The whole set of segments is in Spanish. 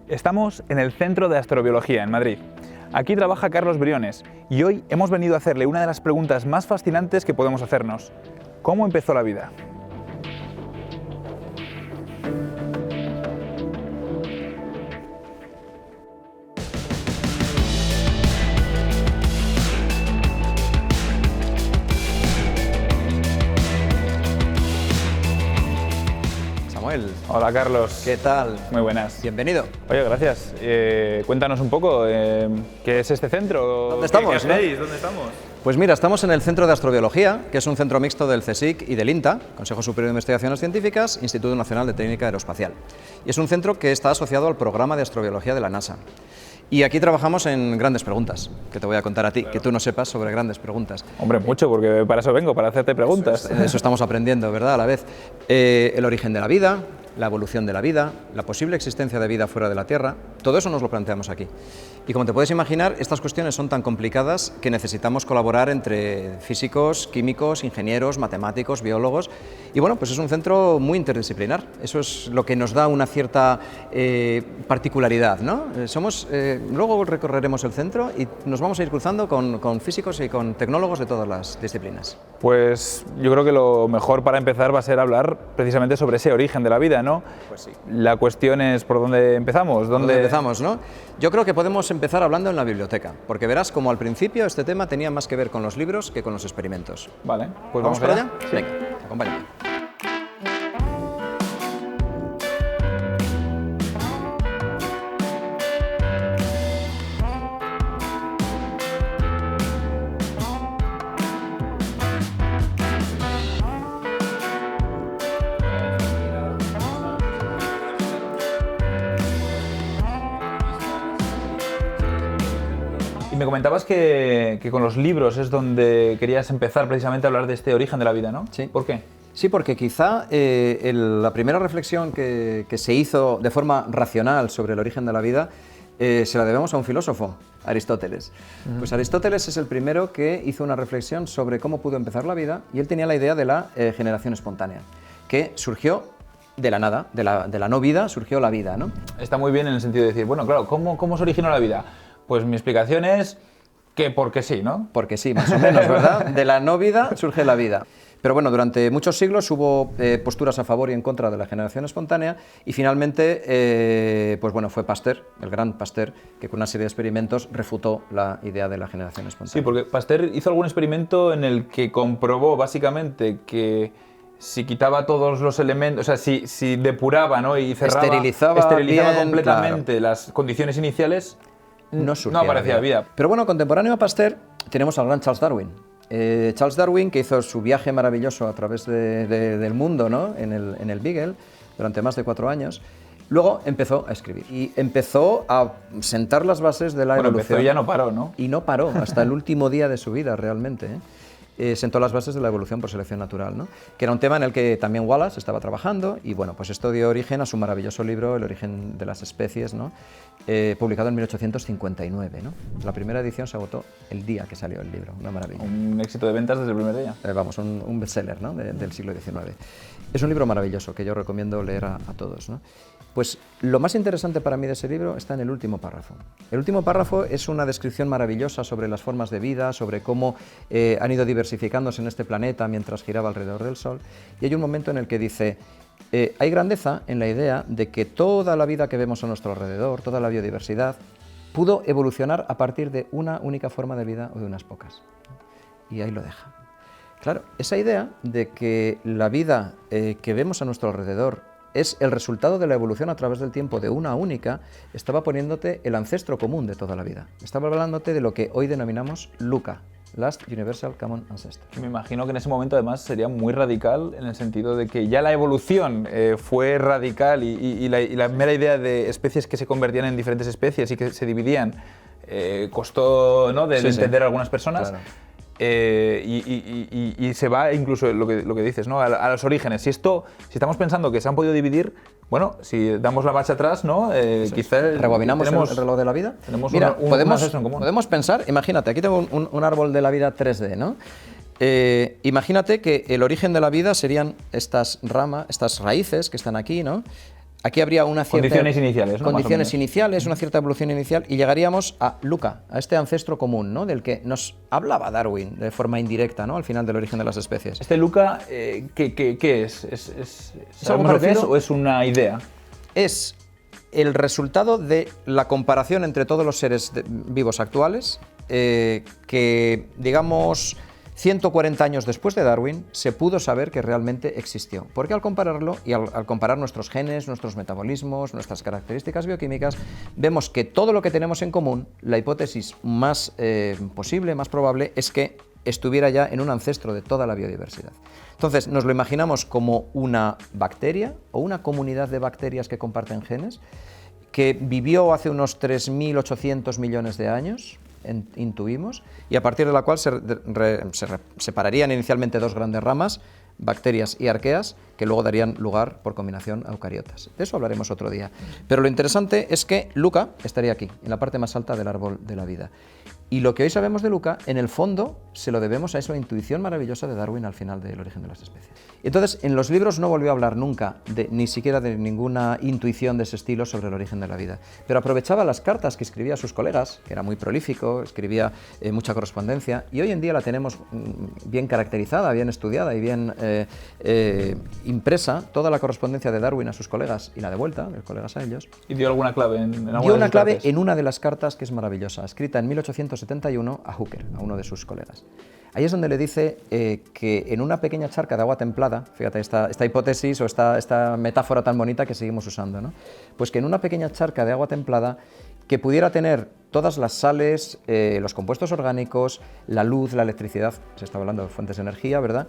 Estamos en el Centro de Astrobiología, en Madrid. Aquí trabaja Carlos Briones y hoy hemos venido a hacerle una de las preguntas más fascinantes que podemos hacernos. ¿Cómo empezó la vida? Hola Carlos. ¿Qué tal? Muy buenas. Bienvenido. Oye, gracias. Cuéntanos un poco, ¿qué es este centro? ¿Dónde estamos? ¿Qué hacéis? ¿Dónde estamos? Pues mira, estamos en el Centro de Astrobiología, que es un centro mixto del CSIC y del INTA, Consejo Superior de Investigaciones Científicas, Instituto Nacional de Técnica Aeroespacial. Y es un centro que está asociado al programa de astrobiología de la NASA. Y aquí trabajamos en grandes preguntas, que te voy a contar a ti, claro, que tú no sepas sobre grandes preguntas. Hombre, mucho, porque para eso vengo, para hacerte preguntas. Eso estamos aprendiendo, ¿verdad? A la vez. El origen de la vida, la evolución de la vida, la posible existencia de vida fuera de la Tierra, todo eso nos lo planteamos aquí. Y como te puedes imaginar, estas cuestiones son tan complicadas que necesitamos colaborar entre físicos, químicos, ingenieros, matemáticos, biólogos. Y bueno, pues es un centro muy interdisciplinar. Eso es lo que nos da una cierta particularidad, ¿no? Luego recorreremos el centro y nos vamos a ir cruzando con físicos y con tecnólogos de todas las disciplinas. Pues yo creo que lo mejor para empezar va a ser hablar precisamente sobre ese origen de la vida, ¿no? Pues sí. La cuestión es ¿por dónde empezamos? ¿Dónde empezamos, no? Yo creo que podemos empezar hablando en la biblioteca, porque verás como al principio este tema tenía más que ver con los libros que con los experimentos. Vale, pues ¿Vamos para allá? Sí. Venga, acompáñame. Y me comentabas que con los libros es donde querías empezar precisamente a hablar de este origen de la vida, ¿no? Sí. ¿Por qué? Sí, porque quizá la primera reflexión que se hizo de forma racional sobre el origen de la vida se la debemos a un filósofo, Aristóteles. Pues Aristóteles es el primero que hizo una reflexión sobre cómo pudo empezar la vida y él tenía la idea de la generación espontánea, que surgió de la nada, de la no vida surgió la vida, ¿no? Está muy bien en el sentido de decir, bueno, claro, ¿cómo se originó la vida? Pues mi explicación es que porque sí, ¿no? Porque sí, más o menos, ¿verdad? De la no vida surge la vida. Pero bueno, durante muchos siglos hubo posturas a favor y en contra de la generación espontánea y finalmente, pues bueno, fue Pasteur, el gran Pasteur, que con una serie de experimentos refutó la idea de la generación espontánea. Sí, porque Pasteur hizo algún experimento en el que comprobó básicamente que si quitaba todos los elementos, o sea, si depuraba, ¿no? Y cerraba, esterilizaba bien, completamente, claro, las condiciones iniciales, no aparecía vida. Pero bueno, contemporáneo a Pasteur tenemos al gran Charles Darwin. Charles Darwin, que hizo su viaje maravilloso a través del mundo, ¿no? en el Beagle durante más de 4 años. Luego empezó a escribir y empezó a sentar las bases de la evolución. Empezó y ya no paró, ¿no? Y no paró hasta el último día de su vida realmente, sentó las bases de la evolución por selección natural, ¿no? Que era un tema en el que también Wallace estaba trabajando y bueno, pues esto dio origen a su maravilloso libro El origen de las especies, ¿no? Publicado en 1859, ¿no? La primera edición se agotó el día que salió el libro, una maravilla. Un éxito de ventas desde el primer día. Vamos, un bestseller, ¿no? del siglo XIX. Es un libro maravilloso que yo recomiendo leer a todos, ¿no? Pues lo más interesante para mí de ese libro está en el último párrafo. El último párrafo es una descripción maravillosa sobre las formas de vida, sobre cómo han ido diversificándose en este planeta mientras giraba alrededor del Sol. Y hay un momento en el que dice, hay grandeza en la idea de que toda la vida que vemos a nuestro alrededor, toda la biodiversidad, pudo evolucionar a partir de una única forma de vida o de unas pocas. Y ahí lo deja. Claro, esa idea de que la vida que vemos a nuestro alrededor es el resultado de la evolución a través del tiempo de una única, estaba poniéndote el ancestro común de toda la vida. Estaba hablándote de lo que hoy denominamos LUCA, Last Universal Common Ancestor. Me imagino que en ese momento además sería muy radical en el sentido de que ya la evolución fue radical y la mera idea de especies que se convertían en diferentes especies y que se dividían costó, ¿no? de entender a algunas personas. Claro. Y se va incluso lo que dices, ¿no? a los orígenes. Si estamos pensando que se han podido dividir, bueno, si damos la marcha atrás, ¿no? Quizá rebobinamos el reloj de la vida. Mira, podemos pensar, imagínate, aquí tengo un árbol de la vida 3D, ¿no? Imagínate que el origen de la vida serían estas raíces que están aquí, ¿no? Aquí habría una cierta... Condiciones iniciales, ¿no? Condiciones iniciales, una cierta evolución inicial, y llegaríamos a Luca, a este ancestro común, ¿no? Del que nos hablaba Darwin de forma indirecta, ¿no? Al final del origen de las especies. Este Luca, ¿qué es? ¿Sabemos lo que es o es una idea? Es el resultado de la comparación entre todos los seres vivos actuales, que, digamos, 140 años después de Darwin, se pudo saber que realmente existió. Porque al compararlo, y al comparar nuestros genes, nuestros metabolismos, nuestras características bioquímicas, vemos que todo lo que tenemos en común, la hipótesis más posible, más probable, es que estuviera ya en un ancestro de toda la biodiversidad. Entonces, nos lo imaginamos como una bacteria o una comunidad de bacterias que comparten genes, que vivió hace unos 3.800 millones de años, intuimos, y a partir de la cual se separarían inicialmente dos grandes ramas, bacterias y arqueas, que luego darían lugar por combinación a eucariotas. De eso hablaremos otro día. Pero lo interesante es que Luca estaría aquí, en la parte más alta del árbol de la vida. Y lo que hoy sabemos de Luca, en el fondo, se lo debemos a esa intuición maravillosa de Darwin al final del origen de las especies. Entonces, en los libros no volvió a hablar nunca, ni siquiera de ninguna intuición de ese estilo sobre el origen de la vida. Pero aprovechaba las cartas que escribía a sus colegas, que era muy prolífico, escribía mucha correspondencia, y hoy en día la tenemos bien caracterizada, bien estudiada y bien impresa, toda la correspondencia de Darwin a sus colegas y la de vuelta, de colegas a ellos. ¿Y dio alguna clave en alguna Dio una clave cartas? en una de las cartas que es maravillosa, escrita en 1871 a Hooker, a uno de sus colegas. Ahí es donde le dice que en una pequeña charca de agua templada, fíjate esta hipótesis o esta metáfora tan bonita que seguimos usando, ¿no? Pues que en una pequeña charca de agua templada que pudiera tener todas las sales, los compuestos orgánicos, la luz, la electricidad, se está hablando de fuentes de energía, ¿verdad?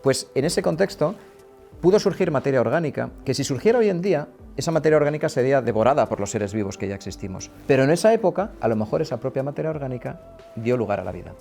Pues en ese contexto pudo surgir materia orgánica, que si surgiera hoy en día, esa materia orgánica sería devorada por los seres vivos que ya existimos. Pero en esa época, a lo mejor esa propia materia orgánica dio lugar a la vida.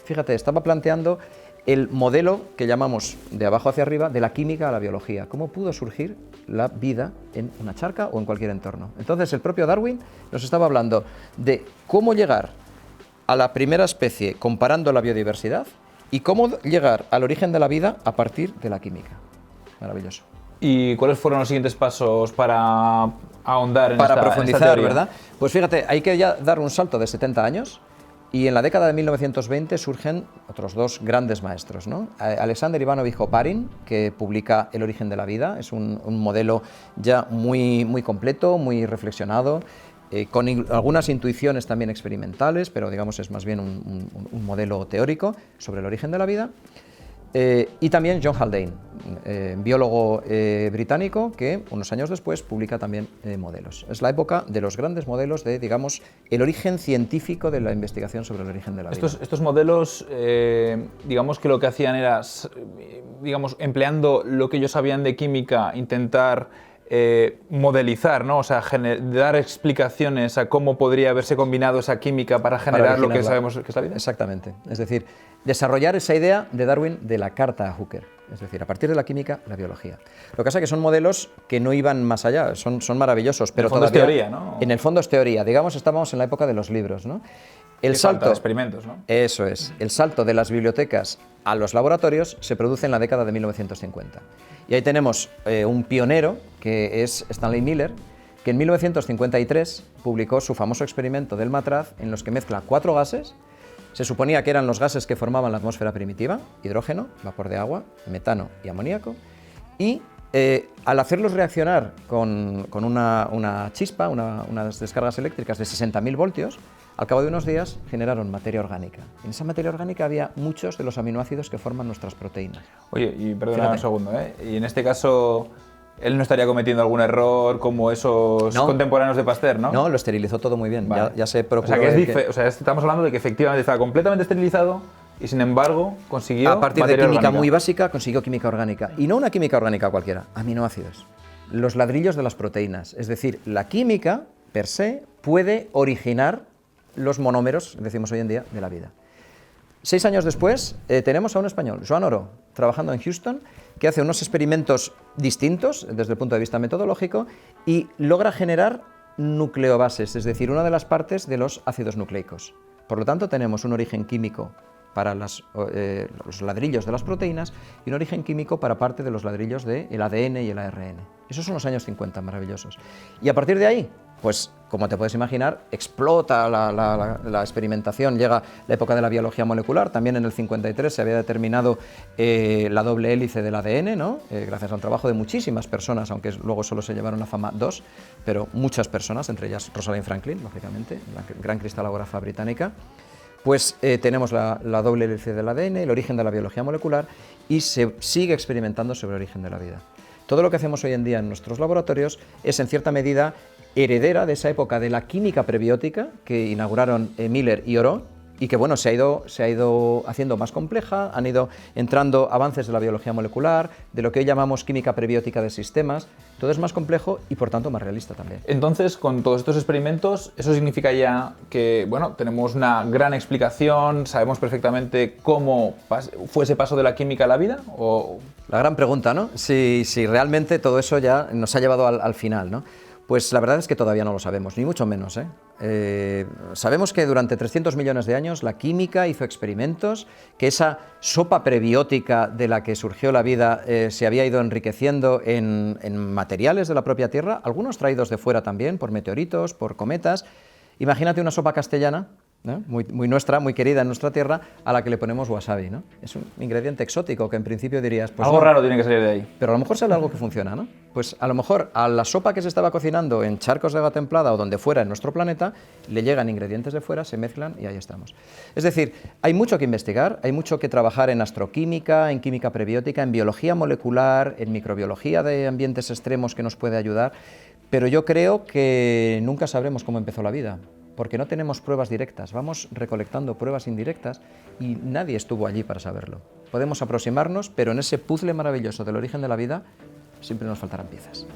Fíjate, estaba planteando el modelo que llamamos de abajo hacia arriba, de la química a la biología. ¿Cómo pudo surgir la vida en una charca o en cualquier entorno? Entonces, el propio Darwin nos estaba hablando de cómo llegar a la primera especie comparando la biodiversidad y cómo llegar al origen de la vida a partir de la química. Maravilloso. ¿Y cuáles fueron los siguientes pasos para ahondar en para profundizar, en esta teoría? ¿verdad? Pues fíjate, hay que ya dar un salto de 70 años y en la década de 1920 surgen otros dos grandes maestros, ¿no? Alexander Ivanovich Oparin, que publica El origen de la vida, es un modelo ya muy completo, muy reflexionado, con algunas intuiciones también experimentales, pero digamos es más bien un modelo teórico sobre el origen de la vida. Y también John Haldane, biólogo británico que unos años después publica también modelos. Es la época de los grandes modelos de, digamos, el origen científico de la investigación sobre el origen de la vida. Estos modelos, digamos que lo que hacían era, digamos, empleando lo que ellos sabían de química, intentar modelizar, ¿no? O sea, dar explicaciones a cómo podría haberse combinado esa química para generar lo que sabemos que es la vida. Exactamente. Es decir, desarrollar esa idea de Darwin de la carta a Hooker. Es decir, a partir de la química, la biología. Lo que pasa es que son modelos que no iban más allá, son maravillosos, pero en el fondo todavía... es teoría, ¿no? En el fondo es teoría. Digamos, estábamos en la época de los libros, ¿no? El salto... de experimentos, ¿no? Eso es. El salto de las bibliotecas a los laboratorios se produce en la década de 1950. Y ahí tenemos un pionero, que es Stanley Miller, que en 1953 publicó su famoso experimento del matraz, en los que mezcla 4 gases. Se suponía que eran los gases que formaban la atmósfera primitiva: hidrógeno, vapor de agua, metano y amoníaco. Y al hacerlos reaccionar con una chispa, unas descargas eléctricas de 60.000 voltios, al cabo de unos días generaron materia orgánica. En esa materia orgánica había muchos de los aminoácidos que forman nuestras proteínas. Oye, y perdona un segundo, ¿eh? Y en este caso, él no estaría cometiendo algún error como esos contemporáneos de Pasteur, ¿no? No, lo esterilizó todo muy bien. Vale. Ya se procuró... O sea, que estamos hablando de que efectivamente estaba completamente esterilizado y sin embargo consiguió a partir de materia química orgánica. muy básica consiguió química orgánica. Y no una química orgánica cualquiera, aminoácidos. Los ladrillos de las proteínas. Es decir, la química per se puede originar los monómeros, decimos hoy en día, de la vida. 6 años después tenemos a un español, Joan Oró, trabajando en Houston, que hace unos experimentos distintos desde el punto de vista metodológico y logra generar nucleobases, es decir, una de las partes de los ácidos nucleicos. Por lo tanto, tenemos un origen químico para los ladrillos de las proteínas y un origen químico para parte de los ladrillos del ADN y el ARN. Esos son los años 50 maravillosos. Y a partir de ahí, pues como te puedes imaginar, explota la experimentación, llega la época de la biología molecular, también en el 53 se había determinado la doble hélice del ADN, ¿no? Gracias a un trabajo de muchísimas personas, aunque luego solo se llevaron a fama 2, pero muchas personas, entre ellas Rosalind Franklin, lógicamente, la gran cristalógrafa británica. Pues tenemos la doble hélice del ADN, el origen de la biología molecular, y se sigue experimentando sobre el origen de la vida. Todo lo que hacemos hoy en día en nuestros laboratorios es en cierta medida heredera de esa época de la química prebiótica que inauguraron Miller y Oro, y que bueno, se ha ido haciendo más compleja, han ido entrando avances de la biología molecular, de lo que hoy llamamos química prebiótica de sistemas. Todo es más complejo y por tanto más realista también. Entonces, con todos estos experimentos, ¿eso significa ya que bueno, tenemos una gran explicación, sabemos perfectamente cómo fue ese paso de la química a la vida? ¿O? La gran pregunta, ¿no? Si realmente todo eso ya nos ha llevado al final, ¿no? Pues la verdad es que todavía no lo sabemos, ni mucho menos, sabemos que durante 300 millones de años la química hizo experimentos, que esa sopa prebiótica de la que surgió la vida se había ido enriqueciendo en materiales de la propia Tierra, algunos traídos de fuera también, por meteoritos, por cometas. Imagínate una sopa castellana, ¿no? Muy nuestra, muy querida en nuestra tierra, a la que le ponemos wasabi, ¿no? Es un ingrediente exótico que en principio dirías... Pues algo no, raro tiene que salir de ahí. pero a lo mejor sale algo que funciona, ¿no? Pues a lo mejor a la sopa que se estaba cocinando en charcos de agua templada o donde fuera en nuestro planeta, le llegan ingredientes de fuera, se mezclan y ahí estamos. Es decir, hay mucho que investigar, hay mucho que trabajar en astroquímica, en química prebiótica, en biología molecular, en microbiología de ambientes extremos que nos puede ayudar, pero yo creo que nunca sabremos cómo empezó la vida, porque no tenemos pruebas directas, vamos recolectando pruebas indirectas y nadie estuvo allí para saberlo. Podemos aproximarnos, pero en ese puzzle maravilloso del origen de la vida siempre nos faltarán piezas.